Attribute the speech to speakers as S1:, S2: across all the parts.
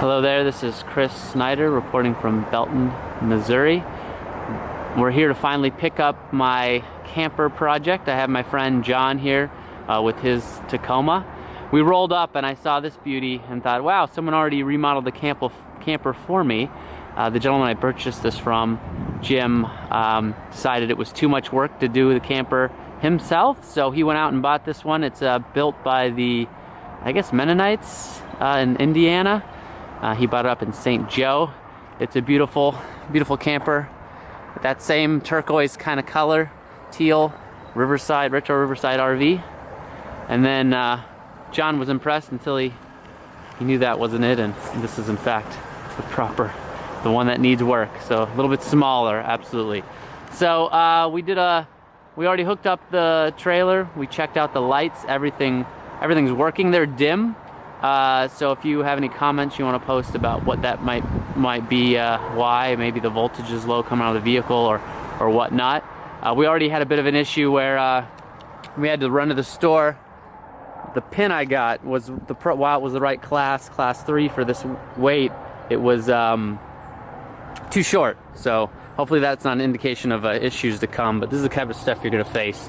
S1: Hello there, this is Chris Snyder reporting from Belton, Missouri. We're here to finally pick up my camper project. I have my friend John here with his Tacoma. We rolled up and I saw this beauty and thought, wow, someone already remodeled the camper for me. The gentleman I purchased this from, Jim, decided it was too much work to do the camper himself, so he went out and bought this one. It's built by the, I guess, Mennonites in Indiana. He bought it up in St. Joe. It's a beautiful, beautiful camper. That same turquoise kind of color, teal, Riverside, retro Riverside RV. And then John was impressed until he knew that wasn't it, and this is in fact the one that needs work. So a little bit smaller, absolutely. So we already hooked up the trailer. We checked out the lights. Everything's working. They're dim. So if you have any comments you want to post about what that might be, why maybe the voltage is low coming out of the vehicle or whatnot. We already had a bit of an issue where we had to run to the store. The pin I got was while it was the right class 3 for this weight, it was too short. So hopefully that's not an indication of issues to come, but this is the kind of stuff you're gonna face,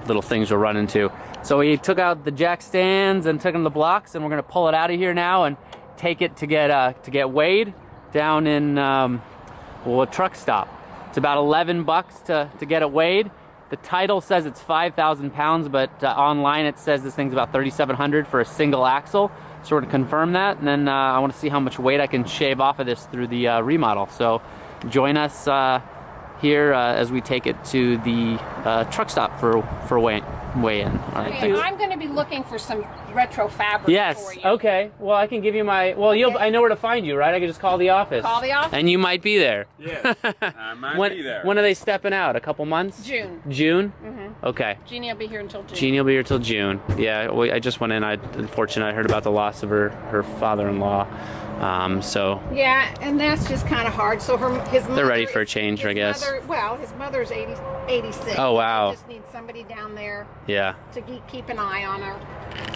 S1: little things you'll run into. So we took out the jack stands and took them the blocks, and we're gonna pull it out of here now and take it to get weighed down in a truck stop. It's about 11 bucks to get it weighed. The title says it's 5,000 pounds, but online it says this thing's about 3,700 for a single axle. So we're gonna confirm that, and then I wanna see how much weight I can shave off of this through the remodel. So join us here as we take it to the truck stop for weigh-in. All right.
S2: Okay, I'm going to be looking for some retro fabric for you.
S1: Okay. Well, I can give you my. Well, okay. I know where to find you, right? I can just call the office.
S2: Call the office.
S1: And you might be there.
S3: Yeah, I might be there.
S1: When are they stepping out? A couple months?
S2: June.
S1: June?
S2: Mm-hmm.
S1: Okay.
S2: Jeannie will be here until June.
S1: Jeannie will be here till June. Yeah. I just went in. Unfortunately, I heard about the loss of her father-in-law. So
S2: yeah, and that's just kind of hard. So his mother,
S1: they're ready for a change, I guess.
S2: His mother's 86.
S1: Oh wow!
S2: So just need somebody down there.
S1: Yeah.
S2: To keep an eye on her.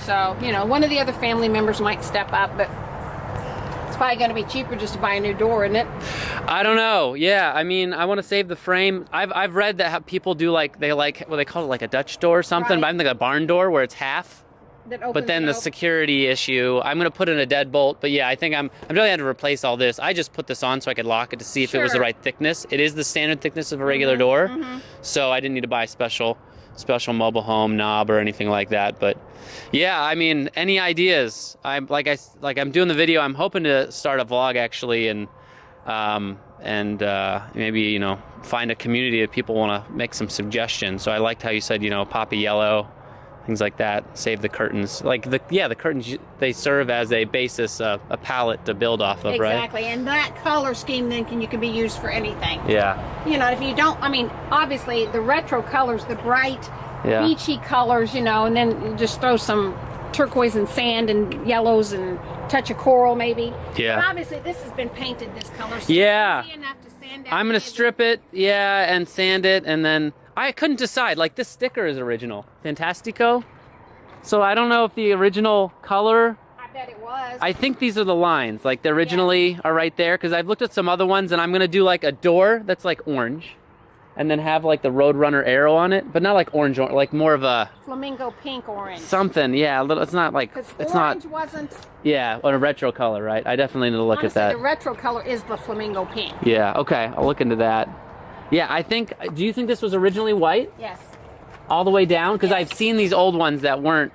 S2: So one of the other family members might step up, but it's probably going to be cheaper just to buy a new door, isn't it?
S1: I don't know. Yeah, I mean, I want to save the frame. I've read that people do what they call it, like a Dutch door or something.
S2: Right.
S1: But I think a barn door where it's half. But then the security issue, I'm going to put in a deadbolt. But yeah, I think I'm really had to replace all this. I just put this on so I could lock it to see if it was the right thickness. It is the standard thickness of a regular door. Mm-hmm. So I didn't need to buy a special mobile home knob or anything like that. But yeah, I mean, any ideas? I'm doing the video. I'm hoping to start a vlog actually, and maybe find a community of people want to make some suggestions. So I liked how you said poppy yellow, things like that. Save the curtains. The curtains, they serve as a basis, a palette to build off of, right?
S2: Exactly, and that color scheme then can be used for anything.
S1: Yeah.
S2: If you don't, I mean, obviously the retro colors, the bright, beachy colors, and then you just throw some turquoise and sand and yellows and touch of coral maybe.
S1: Yeah.
S2: But obviously this has been painted this color, so
S1: yeah.
S2: it's easy enough to sand down.
S1: I'm gonna strip it, and sand it, and then I couldn't decide. Like, this sticker is original, Fantastico. So I don't know if the original color.
S2: I bet it was.
S1: I think these are the lines. Like, they originally are right there, because I've looked at some other ones, and I'm gonna do like a door that's like orange, and then have like the Roadrunner arrow on it, but not like orange, like more of a
S2: flamingo pink orange.
S1: Something, yeah. A little. It's not like it's
S2: orange
S1: not.
S2: Wasn't.
S1: Yeah, or a retro color, right? I definitely need to look
S2: Honestly,
S1: at that.
S2: the retro color is the flamingo pink.
S1: Yeah. Okay, I'll look into that. Yeah, I think. Do you think this was originally white?
S2: Yes.
S1: All the way down? Because I've seen these old ones that were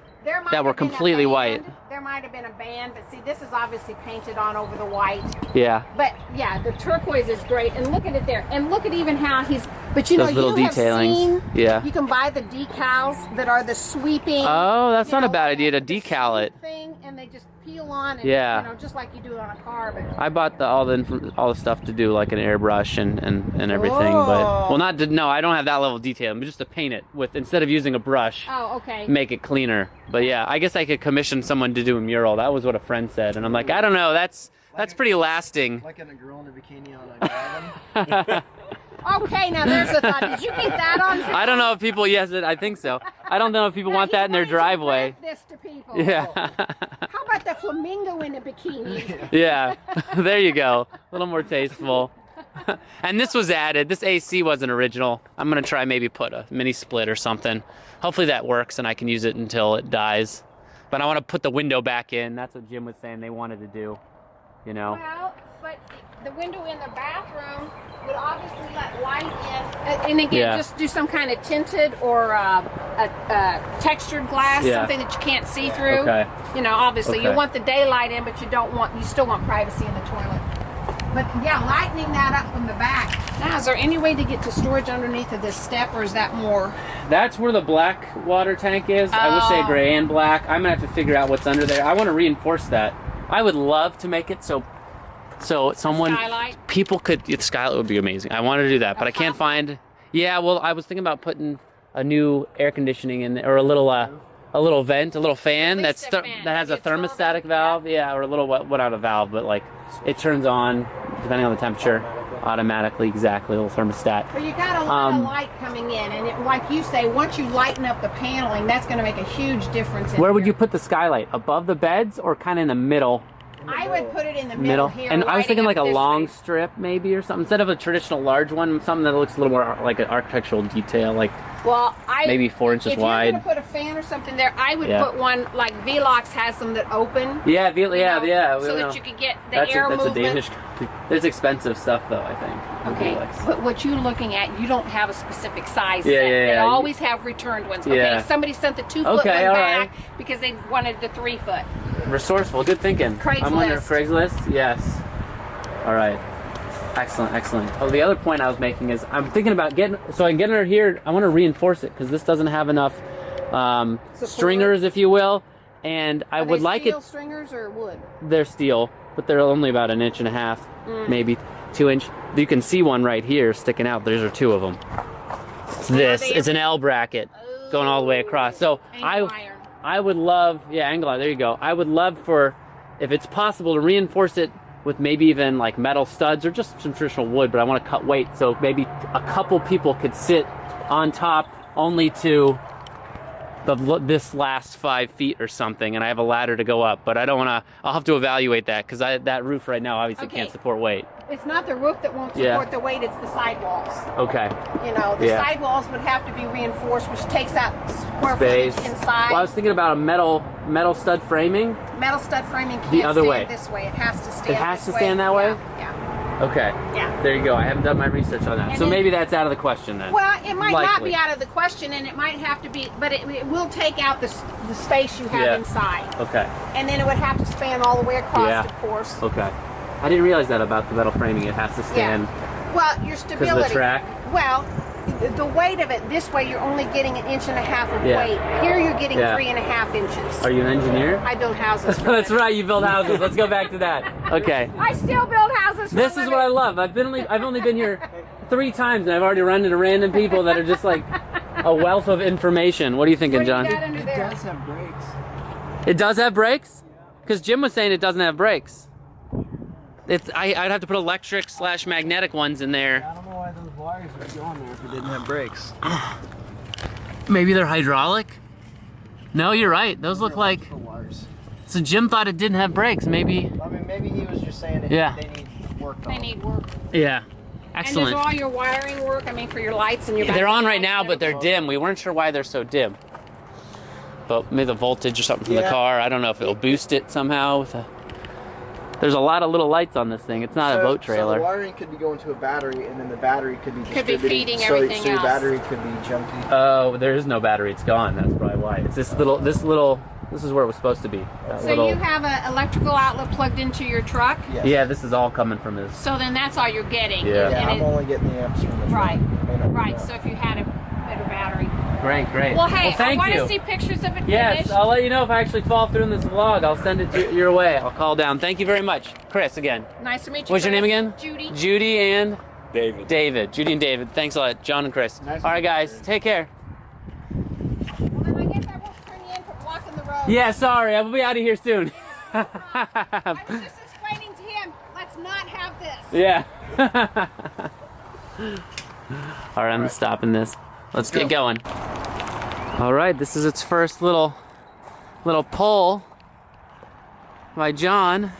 S1: completely white.
S2: There might have been a band, but see, this is obviously painted on over the white.
S1: Yeah.
S2: But yeah, the turquoise is great, and look at it there, and look at even how he's. But
S1: those little detailings.
S2: Seen,
S1: yeah.
S2: You can buy the decals that are the sweeping.
S1: Oh, that's not a bad idea to decal it.
S2: Thing, and they just peel on, and just like you do on a car. But
S1: I bought all the stuff to do like an airbrush and everything, but no, I don't have that level of detail. But just to paint it with, instead of using a brush.
S2: Oh, okay.
S1: Make it cleaner. But yeah, I guess I could commission someone to do a mural. That was what a friend said, and I'm like, I don't know, that's pretty lasting.
S4: Like a girl in a bikini on a garden.
S2: Okay, now there's a thought. Did you get that on?
S1: I don't know if people, yes, I think so. I don't know if people want that in their driveway.
S2: This to people.
S1: Yeah.
S2: How about the flamingo in a bikini?
S1: Yeah, there you go. A little more tasteful. And this was added. This AC wasn't original. I'm gonna try maybe put a mini split or something. Hopefully that works and I can use it until it dies. But I want to put the window back in. That's what Jim was saying they wanted to do. You know.
S2: Well, but the window in the bathroom would obviously let light in. And again, just do some kind of tinted or a textured glass, something that you can't see through.
S1: Okay.
S2: You know, obviously you want the daylight in, but you still want privacy in the toilet. But yeah, lightening that up from the back. Now, is there any way to get to storage underneath of this step, or is that more?
S1: That's where the black water tank is. I would say gray and black. I'm gonna have to figure out what's under there. I want to reinforce that. I would love to make it so someone, people could, the skylight would be amazing. I wanted to do that, but I can't find. Yeah, well, I was thinking about putting a new air conditioning in there, or a little vent, a little fan that has a thermostatic valve. Yeah, or a little not a valve, but like it turns on depending on the temperature automatically. Exactly, a little thermostat.
S2: Well, you got a lot of light coming in, and like you say, once you lighten up the paneling, that's going to make a huge difference.
S1: Where would you put the skylight? Above the beds or kind of in the middle?
S2: I would put it in the middle here.
S1: And I was thinking like a long strip maybe or something. Instead of a traditional large one, something that looks a little more like an architectural detail, like maybe 4 inches wide.
S2: If you're going to put a fan or something there, I would put one like Velox has them that open.
S1: Yeah,
S2: so that you could get the air movement. That's a Danish.
S1: There's expensive stuff though, I think.
S2: Okay, but what you're looking at, you don't have a specific size.
S1: Yeah,
S2: They always have returned ones. Okay, somebody sent the 2 foot one back because they wanted the 3 foot.
S1: Resourceful, good thinking.
S2: Craigslist.
S1: I'm wondering, Craigslist? Yes. All right. Excellent, excellent. Oh, the other point I was making is I'm thinking about getting her here. I want to reinforce it because this doesn't have enough stringers, if you will. And I would like it.
S2: Steel stringers or wood?
S1: They're steel, but they're only about 1.5 inches, maybe 2 inch. You can see one right here sticking out. Those are 2 of them. It's an L bracket going all the way across. So I would love, angle iron, there you go. I would love for, if it's possible, to reinforce it with maybe even like metal studs or just some traditional wood, but I want to cut weight. So maybe a couple people could sit on top only to this last 5 feet or something, and I have a ladder to go up, but I don't want to, I'll have to evaluate that because that roof right now obviously can't support weight.
S2: It's not the roof that won't support the weight, it's the sidewalls.
S1: Okay.
S2: You know, the sidewalls would have to be reinforced, which takes out square footage inside.
S1: Well, I was thinking about a metal stud framing.
S2: Metal stud framing can't
S1: the other way.
S2: This way. It has to stand
S1: It has to stand that way?
S2: Yeah.
S1: Okay. Yeah. There you go. I haven't done my research on that. And so maybe that's out of the question then.
S2: Well, it might not be out of the question, and it might have to be, but it will take out the space you have inside.
S1: Okay.
S2: And then it would have to span all the way across, of course.
S1: Okay. I didn't realize that about the metal framing. It has to stand.
S2: Yeah. Well, your stability.
S1: Because of the track?
S2: Well, the weight of it, this way you're only getting 1.5 inches of weight. Here you're getting 3.5 inches.
S1: Are you an engineer?
S2: I build houses.
S1: That's right, you build houses. Let's go back to that. Okay.
S2: I still build houses.
S1: This is what I love. I've only been here 3 times, and I've already run into random people that are just like a wealth of information. What are you thinking, John?
S4: It does have brakes.
S1: It does have brakes? Because Jim was saying it doesn't have brakes. I'd have to put electric/magnetic ones in there.
S4: I don't know why those wires are going there if it didn't have brakes.
S1: Maybe they're hydraulic? No, you're right. Those look like...
S4: wires.
S1: So Jim thought it didn't have brakes. Maybe...
S4: I mean, maybe he was just saying they need work on.
S2: They need work.
S1: Yeah. Excellent.
S2: And does all your wiring work? I mean, for your lights and your...
S1: They're on right now, but they're dim. We weren't sure why they're so dim. But maybe the voltage or something from the car. I don't know if it'll boost it somehow with a... There's a lot of little lights on this thing. It's not a boat trailer.
S4: So the wiring could be going to a battery, and then the battery could be
S2: feeding everything else.
S4: So your battery could be junky.
S1: Oh, there is no battery. It's gone. That's probably why. It's this little. This is where it was supposed to be.
S2: So you have an electrical outlet plugged into your truck?
S4: Yes.
S1: Yeah, this is all coming from this.
S2: So then that's all you're getting.
S1: Yeah,
S4: I'm only getting the amps from the
S2: truck. Right. So if you had a better battery.
S1: Great.
S2: Well, hey,
S1: thank
S2: I want
S1: you.
S2: to see pictures of it
S1: Yes,
S2: finished.
S1: I'll let you know if I actually fall through in this vlog. I'll send it your way. I'll call down. Thank you very much. Chris, again.
S2: Nice to meet you,
S1: What's your name again?
S2: Judy.
S1: Judy and?
S3: David.
S1: Judy and David. Thanks a lot. John and Chris.
S4: Nice
S1: all right, guys. Take care.
S2: Well, then I guess I won't turn you in for blocking the road.
S1: Yeah, sorry. I will be out of here soon.
S2: I was just explaining to him, let's not have this.
S1: Yeah. All right, I'm stopping this. Let's get going. All right, this is its first little pull by John.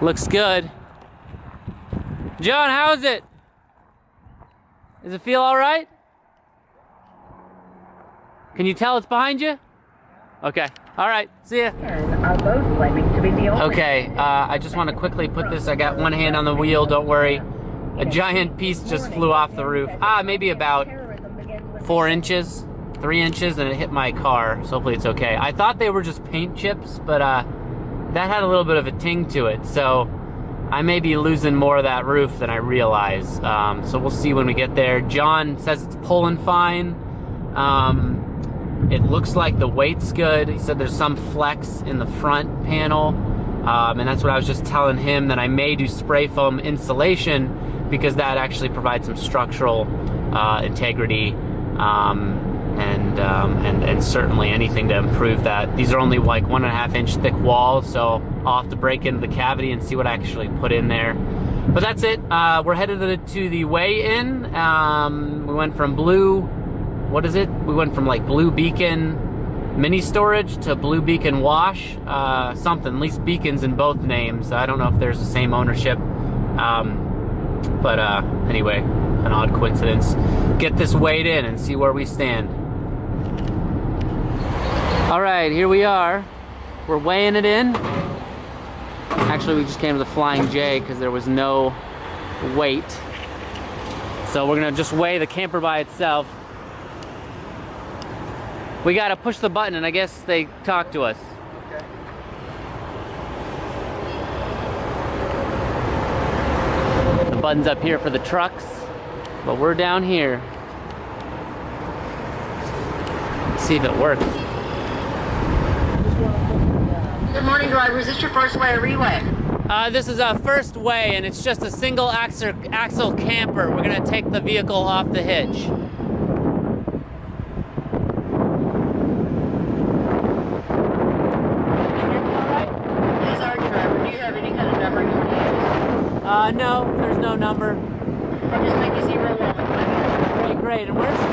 S1: Looks good. John, how is it? Does it feel all right? Can you tell it's behind you? Okay. All right. See ya. Okay. I just want to quickly put this. I got one hand on the wheel. Don't worry. A giant piece just flew off the roof. Maybe about 4 inches, 3 inches, and it hit my car. So hopefully it's okay. I thought they were just paint chips, but that had a little bit of a ting to it. So I may be losing more of that roof than I realize. So we'll see when we get there. John says it's pulling fine. It looks like the weight's good. He said there's some flex in the front panel. And that's what I was just telling him, that I may do spray foam insulation because that actually provides some structural integrity and certainly anything to improve that. These are only like 1.5 inch thick walls, so I'll have to break into the cavity and see what I actually put in there. But that's it. We're headed to the weigh-in. We went from Blue, what is it? We went from like Blue Beacon mini storage to Blue Beacon wash, something, at least Beacon's in both names. I don't know if there's the same ownership. But anyway, an odd coincidence. Get this weighed in and see where we stand. All right, here we are. We're weighing it in. Actually, we just came to the Flying J because there was no weight. So we're gonna just weigh the camper by itself. We gotta push the button and I guess they talk to us.
S4: Okay.
S1: The button's up here for the trucks, but we're down here. Let's see if it works.
S5: Good morning, driver. Is this your first weigh or re-weigh?
S1: This is a first weigh, and it's just a single axle camper. We're gonna take the vehicle off the hitch. No, there's no number.
S5: I'll just make you 0 1.
S1: Okay, great. And where should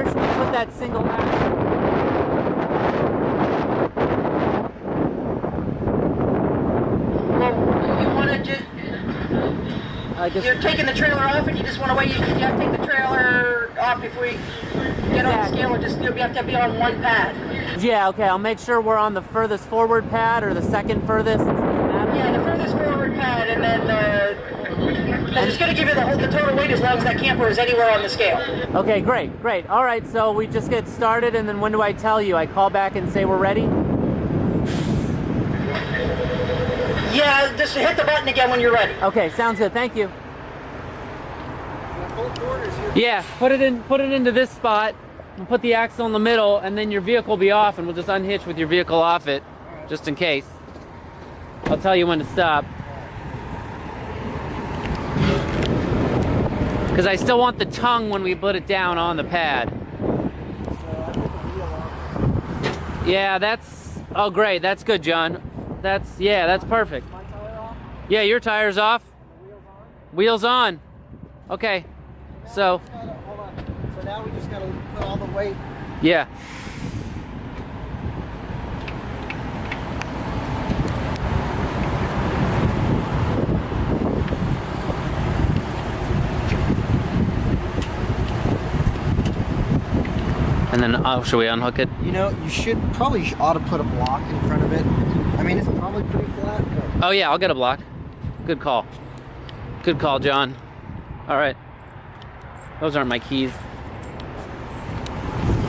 S1: we put that single axle?
S5: Well, you want to just... You're taking the trailer off and you just want to wait. You have to take the trailer off before you get on the scale, or just you have to be on one pad.
S1: Yeah, okay. I'll make sure we're on the furthest forward pad or the second furthest.
S5: Yeah, the furthest forward pad, and then I'm just going to give you the total weight as long as that camper is anywhere on the scale.
S1: Okay, great. All right, so we just get started, and then when do I tell you? I call back and say we're ready?
S5: Yeah, just hit the button again when you're ready.
S1: Okay, sounds good. Thank you. Yeah, put it into this spot, and put the axle in the middle, and then your vehicle will be off, and we'll just unhitch with your vehicle off it, just in case. I'll tell you when to stop. Because I still want the tongue when we put it down on the pad. Yeah, that's... Oh, great. That's good, John. Yeah, that's perfect.
S4: My tire off?
S1: Yeah, your tire's off. Wheels on. Okay. So...
S4: Hold on. So now we just gotta put all the weight.
S1: Yeah. And then, should we unhook it?
S4: You know, you probably ought to put a block in front of it. I mean, it's probably pretty flat. But...
S1: Oh yeah, I'll get a block. Good call. Good call, John. All right. Those aren't my keys.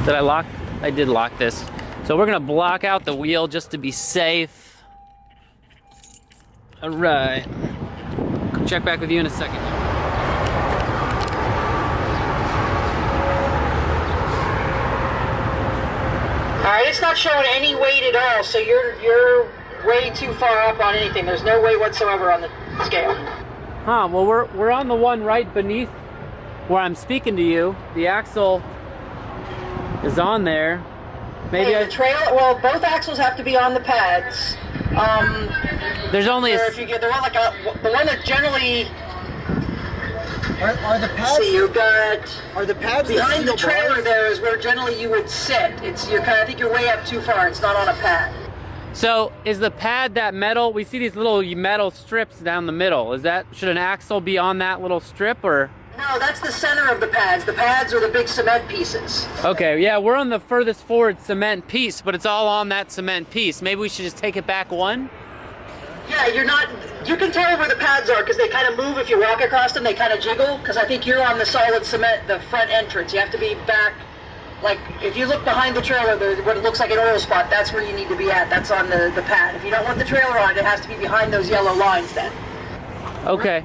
S1: Did I lock? I did lock this. So we're gonna block out the wheel just to be safe. All right. Check back with you in a second.
S5: Alright, it's not showing any weight at all, so you're way too far up on anything. There's no weight whatsoever on the scale.
S1: Huh, well we're on the one right beneath where I'm speaking to you. The axle is on there. Maybe
S5: hey, the trailer, well, both axles have to be on the pads.
S1: There's only
S5: the one that generally
S4: Are the pads?
S5: See, you've got
S4: Are the pads
S5: behind the trailer?
S4: bars?
S5: There is where generally you would sit. I think you're way up too far. It's not on a pad.
S1: So is the pad that metal? We see these little metal strips down the middle. Should an axle be on that little strip, or?
S5: No, that's the center of the pads. The pads are the big cement pieces.
S1: Okay, yeah, we're on the furthest forward cement piece, but it's all on that cement piece. Maybe we should just take it back one?
S5: Yeah, you can tell where the pads are because they kind of move if you walk across them. They kind of jiggle because I think you're on the solid cement, the front entrance. You have to be back. Like, if you look behind the trailer, there's what it looks like an oil spot. That's where you need to be at. That's on the pad. If you don't want the trailer on it, it has to be behind those yellow lines then.
S1: Okay.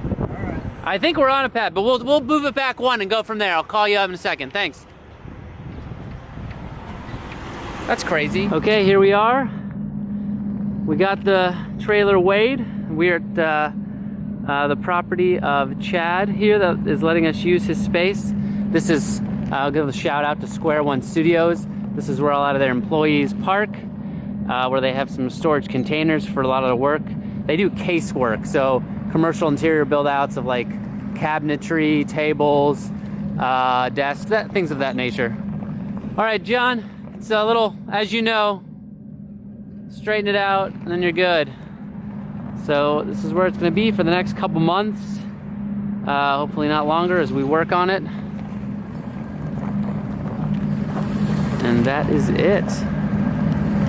S1: I think we're on a pad, but we'll move it back one and go from there. I'll call you up in a second. Thanks. That's crazy. Okay, here we are. We got the trailer weighed. We're at the property of Chad here that is letting us use his space. This is, I'll give a shout out to Square One Studios. This is where a lot of their employees park, where they have some storage containers for a lot of the work. They do case work, so commercial interior build outs of like cabinetry, tables, desks, things of that nature. All right, John, it's a little, as you know, straighten it out and then you're good. So this is where it's gonna be for the next couple months. Hopefully not longer as we work on it. And that is it.